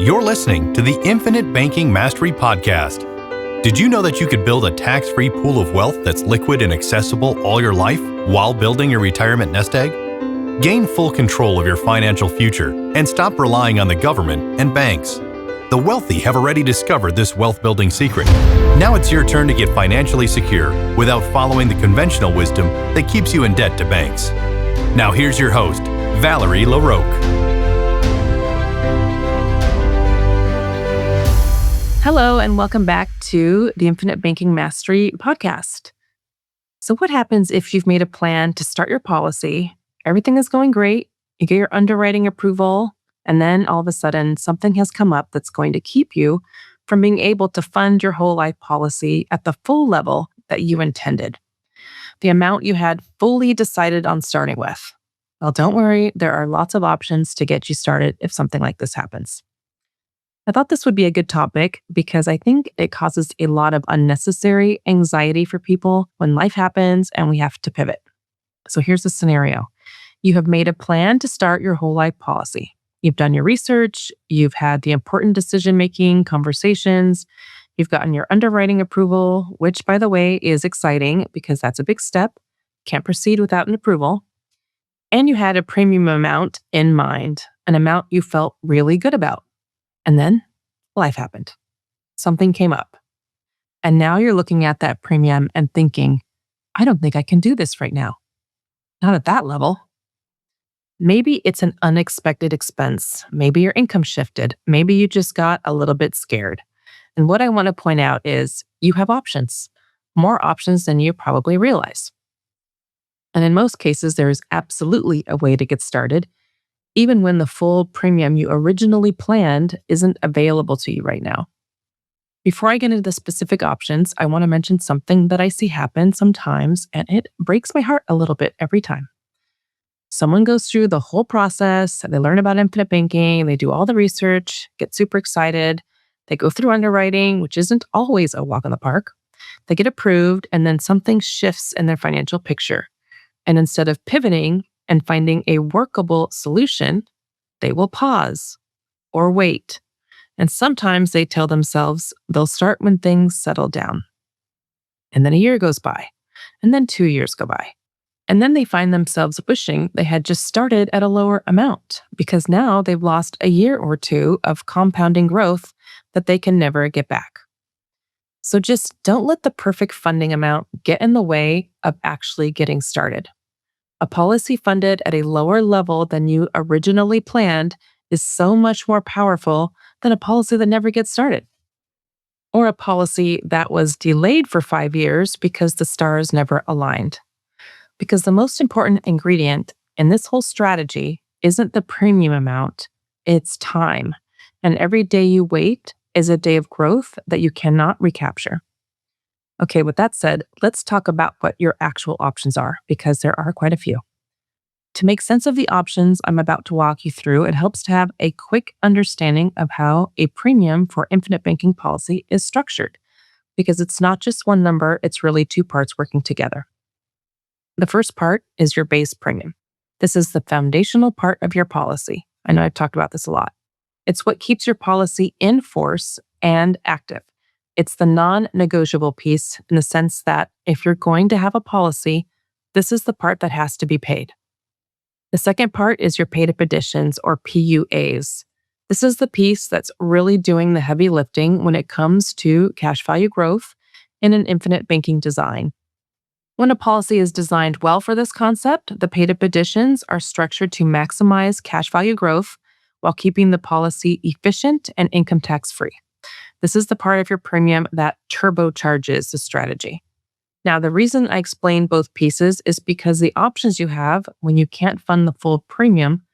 You're listening to the Infinite Banking Mastery Podcast. Did you know that you could build a tax-free pool of wealth that's liquid and accessible all your life while building your retirement nest egg? Gain full control of your financial future and stop relying on the government and banks. The wealthy have already discovered this wealth-building secret. Now it's your turn to get financially secure without following the conventional wisdom that keeps you in debt to banks. Now here's your host, Valerie LaRocque. Hello, and welcome back to the Infinite Banking Mastery Podcast. So what happens if you've made a plan to start your policy, everything is going great, you get your underwriting approval, and then all of a sudden something has come up that's going to keep you from being able to fund your whole life policy at the full level that you intended, the amount you had fully decided on starting with? Well, don't worry, there are lots of options to get you started if something like this happens. I thought this would be a good topic because I think it causes a lot of unnecessary anxiety for people when life happens and we have to pivot. So here's the scenario. You have made a plan to start your whole life policy. You've done your research, you've had the important decision-making conversations, you've gotten your underwriting approval, which, by the way, is exciting because that's a big step. Can't proceed without an approval. And you had a premium amount in mind, an amount you felt really good about. And then life happened. Something came up. And now you're looking at that premium and thinking, I don't think I can do this right now. Not at that level. Maybe it's an unexpected expense. Maybe your income shifted. Maybe you just got a little bit scared. And what I want to point out is you have options, more options than you probably realize. And in most cases, there is absolutely a way to get started, even when the full premium you originally planned isn't available to you right now. Before I get into the specific options, I want to mention something that I see happen sometimes, and it breaks my heart a little bit every time. Someone goes through the whole process, they learn about infinite banking, they do all the research, get super excited, they go through underwriting, which isn't always a walk in the park, they get approved, and then something shifts in their financial picture. And instead of pivoting and finding a workable solution, they will pause or wait. And sometimes they tell themselves they'll start when things settle down. And then a year goes by, and then 2 years go by. And then they find themselves wishing they had just started at a lower amount because now they've lost a year or two of compounding growth that they can never get back. So just don't let the perfect funding amount get in the way of actually getting started. A policy funded at a lower level than you originally planned is so much more powerful than a policy that never gets started. Or a policy that was delayed for 5 years because the stars never aligned. Because the most important ingredient in this whole strategy isn't the premium amount, it's time. And every day you wait is a day of growth that you cannot recapture. Okay, with that said, let's talk about what your actual options are, because there are quite a few. To make sense of the options I'm about to walk you through, it helps to have a quick understanding of how a premium for infinite banking policy is structured, because it's not just one number, it's really two parts working together. The first part is your base premium. This is the foundational part of your policy. I know I've talked about this a lot. It's what keeps your policy in force and active. It's the non-negotiable piece in the sense that if you're going to have a policy, this is the part that has to be paid. The second part is your paid-up additions, or PUAs. This is the piece that's really doing the heavy lifting when it comes to cash value growth in an infinite banking design. When a policy is designed well for this concept, the paid-up additions are structured to maximize cash value growth while keeping the policy efficient and income tax-free. This is the part of your premium that turbocharges the strategy. Now, the reason I explain both pieces is because the options you have when you can't fund the full premium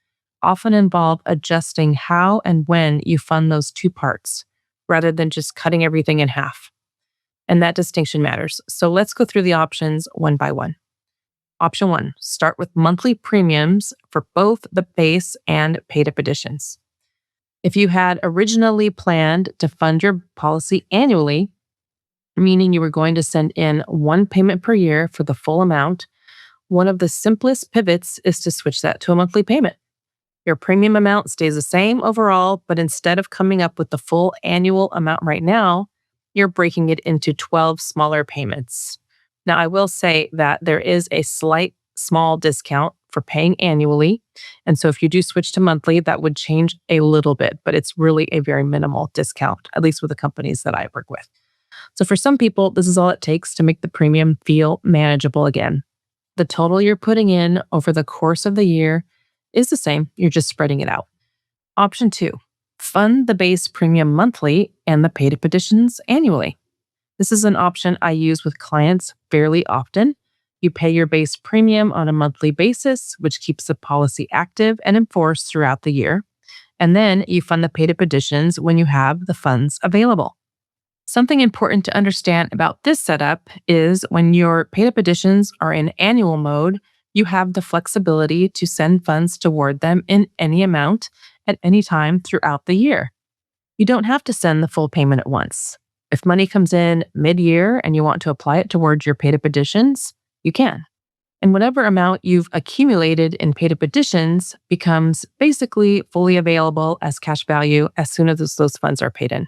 often involve adjusting how and when you fund those two parts, rather than just cutting everything in half. And that distinction matters. So let's go through the options one by one. Option 1, start with monthly premiums for both the base and paid-up additions. If you had originally planned to fund your policy annually, meaning you were going to send in one payment per year for the full amount, one of the simplest pivots is to switch that to a monthly payment. Your premium amount stays the same overall, but instead of coming up with the full annual amount right now, you're breaking it into 12 smaller payments. Now, I will say that there is a slight small discount for paying annually. And so if you do switch to monthly, that would change a little bit, but it's really a very minimal discount, at least with the companies that I work with. So for some people, this is all it takes to make the premium feel manageable again. The total you're putting in over the course of the year is the same, you're just spreading it out. Option 2, fund the base premium monthly and the paid-up additions annually. This is an option I use with clients fairly often. You pay your base premium on a monthly basis, which keeps the policy active and enforced throughout the year. And then you fund the paid-up additions when you have the funds available. Something important to understand about this setup is when your paid-up additions are in annual mode, you have the flexibility to send funds toward them in any amount at any time throughout the year. You don't have to send the full payment at once. If money comes in mid-year and you want to apply it towards your paid-up additions, you can. And whatever amount you've accumulated in paid-up additions becomes basically fully available as cash value as soon as those funds are paid in.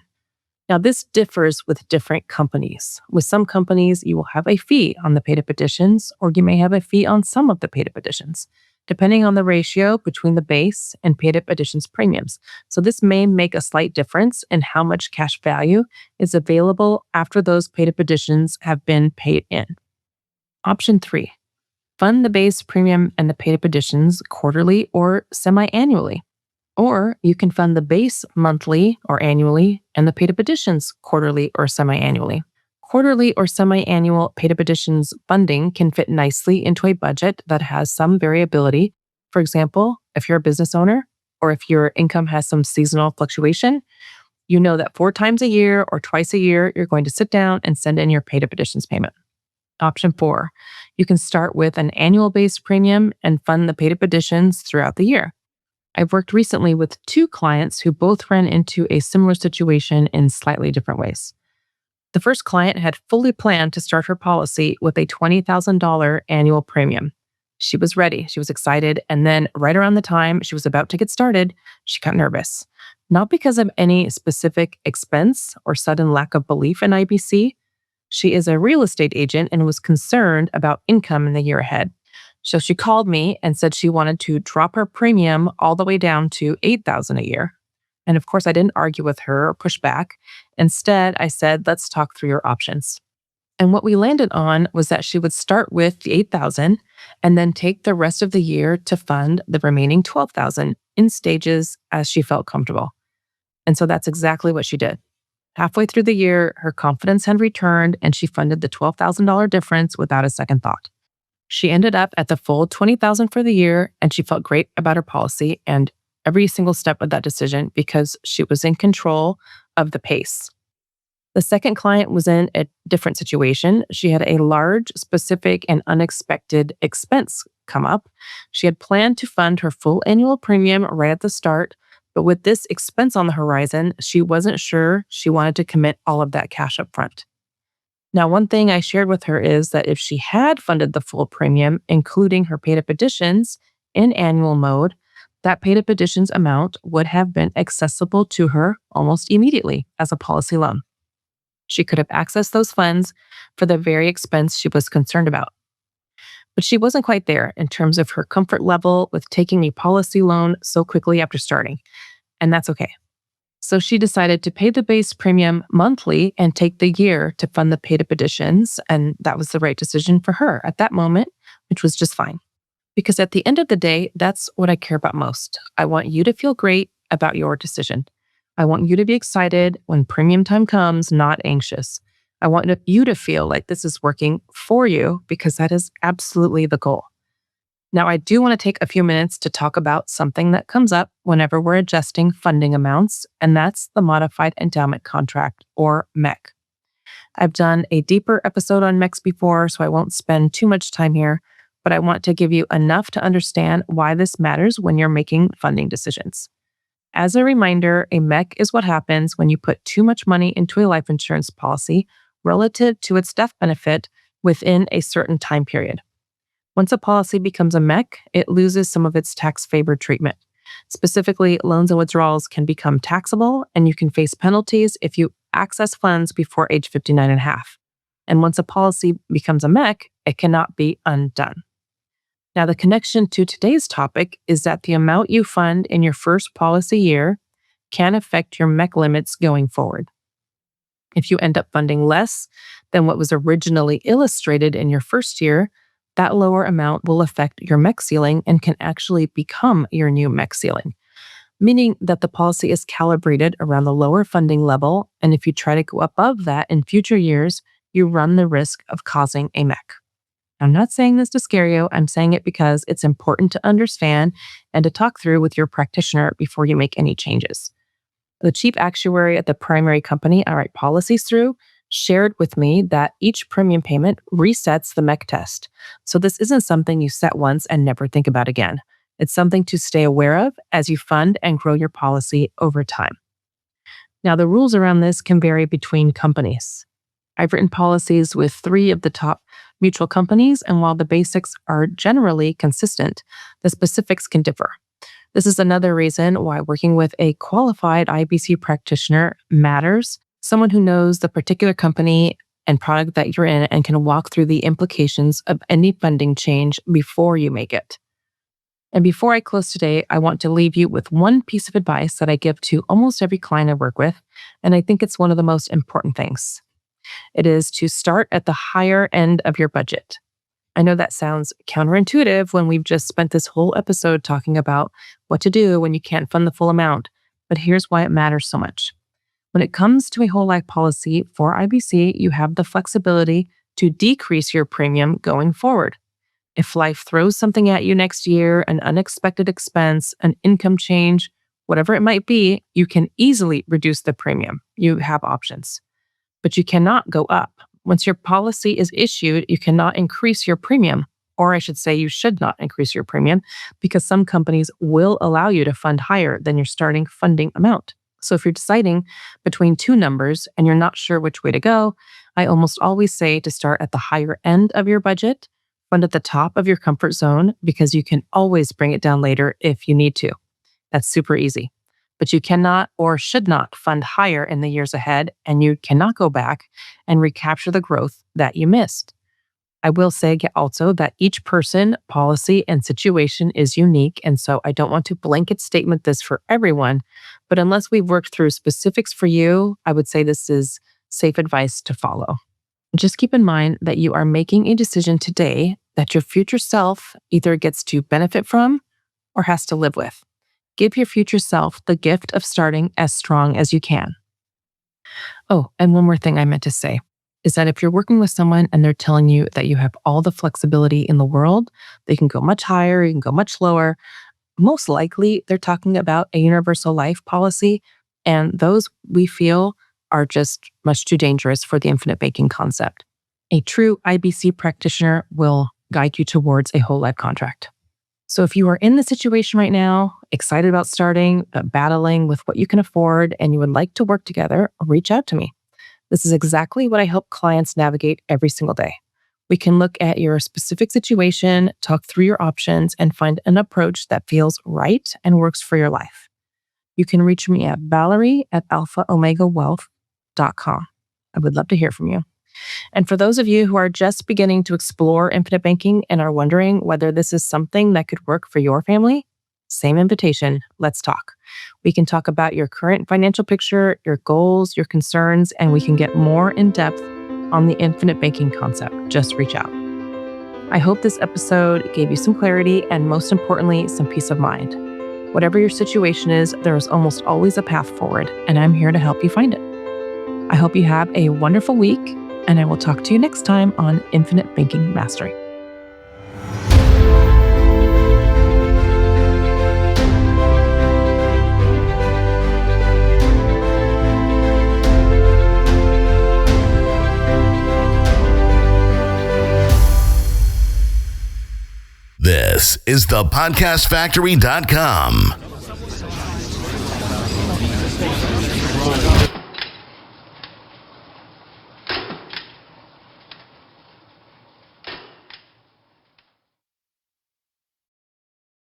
Now, this differs with different companies. With some companies, you will have a fee on the paid-up additions, or you may have a fee on some of the paid-up additions, depending on the ratio between the base and paid-up additions premiums. So this may make a slight difference in how much cash value is available after those paid-up additions have been paid in. Option 3, fund the base premium and the paid-up additions quarterly or semi-annually. Or you can fund the base monthly or annually and the paid-up additions quarterly or semi-annually. Quarterly or semi-annual paid-up additions funding can fit nicely into a budget that has some variability. For example, if you're a business owner or if your income has some seasonal fluctuation, you know that 4 times a year or twice a year, you're going to sit down and send in your paid-up additions payment. Option 4, you can start with an annual base premium and fund the paid-up additions throughout the year. I've worked recently with 2 clients who both ran into a similar situation in slightly different ways. The first client had fully planned to start her policy with a $20,000 annual premium. She was ready, she was excited, and then right around the time she was about to get started, she got nervous. Not because of any specific expense or sudden lack of belief in IBC. She is a real estate agent and was concerned about income in the year ahead. So she called me and said she wanted to drop her premium all the way down to $8,000 a year. And of course, I didn't argue with her or push back. Instead, I said, let's talk through your options. And what we landed on was that she would start with the $8,000 and then take the rest of the year to fund the remaining $12,000 in stages as she felt comfortable. And so that's exactly what she did. Halfway through the year, her confidence had returned and she funded the $12,000 difference without a second thought. She ended up at the full $20,000 for the year, and she felt great about her policy and every single step of that decision because she was in control of the pace. The second client was in a different situation. She had a large, specific, and unexpected expense come up. She had planned to fund her full annual premium right at the start, but with this expense on the horizon, she wasn't sure she wanted to commit all of that cash up front. Now, one thing I shared with her is that if she had funded the full premium, including her paid-up additions in annual mode, that paid-up additions amount would have been accessible to her almost immediately as a policy loan. She could have accessed those funds for the very expense she was concerned about. But she wasn't quite there in terms of her comfort level with taking a policy loan so quickly after starting, and that's okay. So she decided to pay the base premium monthly and take the year to fund the paid-up additions, and that was the right decision for her at that moment, which was just fine. Because at the end of the day, that's what I care about most. I want you to feel great about your decision. I want you to be excited when premium time comes, not anxious. I want you to feel like this is working for you because that is absolutely the goal. Now, I do want to take a few minutes to talk about something that comes up whenever we're adjusting funding amounts, and that's the Modified Endowment Contract, or MEC. I've done a deeper episode on MECs before, so I won't spend too much time here, but I want to give you enough to understand why this matters when you're making funding decisions. As a reminder, a MEC is what happens when you put too much money into a life insurance policy relative to its death benefit within a certain time period. Once a policy becomes a MEC, it loses some of its tax-favored treatment. Specifically, loans and withdrawals can become taxable, and you can face penalties if you access funds before age 59 and a half. And once a policy becomes a MEC, it cannot be undone. Now, the connection to today's topic is that the amount you fund in your first policy year can affect your MEC limits going forward. If you end up funding less than what was originally illustrated in your first year, that lower amount will affect your MEC ceiling and can actually become your new MEC ceiling, meaning that the policy is calibrated around the lower funding level, and if you try to go above that in future years, you run the risk of causing a MEC. I'm not saying this to scare you. I'm saying it because it's important to understand and to talk through with your practitioner before you make any changes. The chief actuary at the primary company I write policies through shared with me that each premium payment resets the MEC test. So this isn't something you set once and never think about again. It's something to stay aware of as you fund and grow your policy over time. Now, the rules around this can vary between companies. I've written policies with 3 of the top mutual companies, and while the basics are generally consistent, the specifics can differ. This is another reason why working with a qualified IBC practitioner matters, someone who knows the particular company and product that you're in and can walk through the implications of any funding change before you make it. And before I close today, I want to leave you with one piece of advice that I give to almost every client I work with, and I think it's one of the most important things. It is to start at the higher end of your budget. I know that sounds counterintuitive when we've just spent this whole episode talking about what to do when you can't fund the full amount, but here's why it matters so much. When it comes to a whole life policy for IBC, you have the flexibility to decrease your premium going forward. If life throws something at you next year, an unexpected expense, an income change, whatever it might be, you can easily reduce the premium. You have options. But you cannot go up. Once your policy is issued, you cannot increase your premium, or I should say you should not increase your premium because some companies will allow you to fund higher than your starting funding amount. So if you're deciding between 2 numbers and you're not sure which way to go, I almost always say to start at the higher end of your budget, fund at the top of your comfort zone because you can always bring it down later if you need to. That's super easy. But you cannot or should not fund higher in the years ahead, and you cannot go back and recapture the growth that you missed. I will say also that each person, policy, and situation is unique, and so I don't want to blanket statement this for everyone, but unless we've worked through specifics for you, I would say this is safe advice to follow. Just keep in mind that you are making a decision today that your future self either gets to benefit from or has to live with. Give your future self the gift of starting as strong as you can. Oh, and one more thing I meant to say is that if you're working with someone and they're telling you that you have all the flexibility in the world, they can go much higher, you can go much lower, most likely they're talking about a universal life policy, and those we feel are just much too dangerous for the infinite banking concept. A true IBC practitioner will guide you towards a whole life contract. So if you are in the situation right now, excited about starting, but battling with what you can afford, and you would like to work together, reach out to me. This is exactly what I help clients navigate every single day. We can look at your specific situation, talk through your options, and find an approach that feels right and works for your life. You can reach me at Valerie@alphaomegawealth.com. I would love to hear from you. And for those of you who are just beginning to explore infinite banking and are wondering whether this is something that could work for your family, same invitation. Let's talk. We can talk about your current financial picture, your goals, your concerns, and we can get more in depth on the infinite banking concept. Just reach out. I hope this episode gave you some clarity and, most importantly, some peace of mind. Whatever your situation is, there is almost always a path forward, and I'm here to help you find it. I hope you have a wonderful week, and I will talk to you next time on Infinite Banking Mastery. This is thepodcastfactory.com.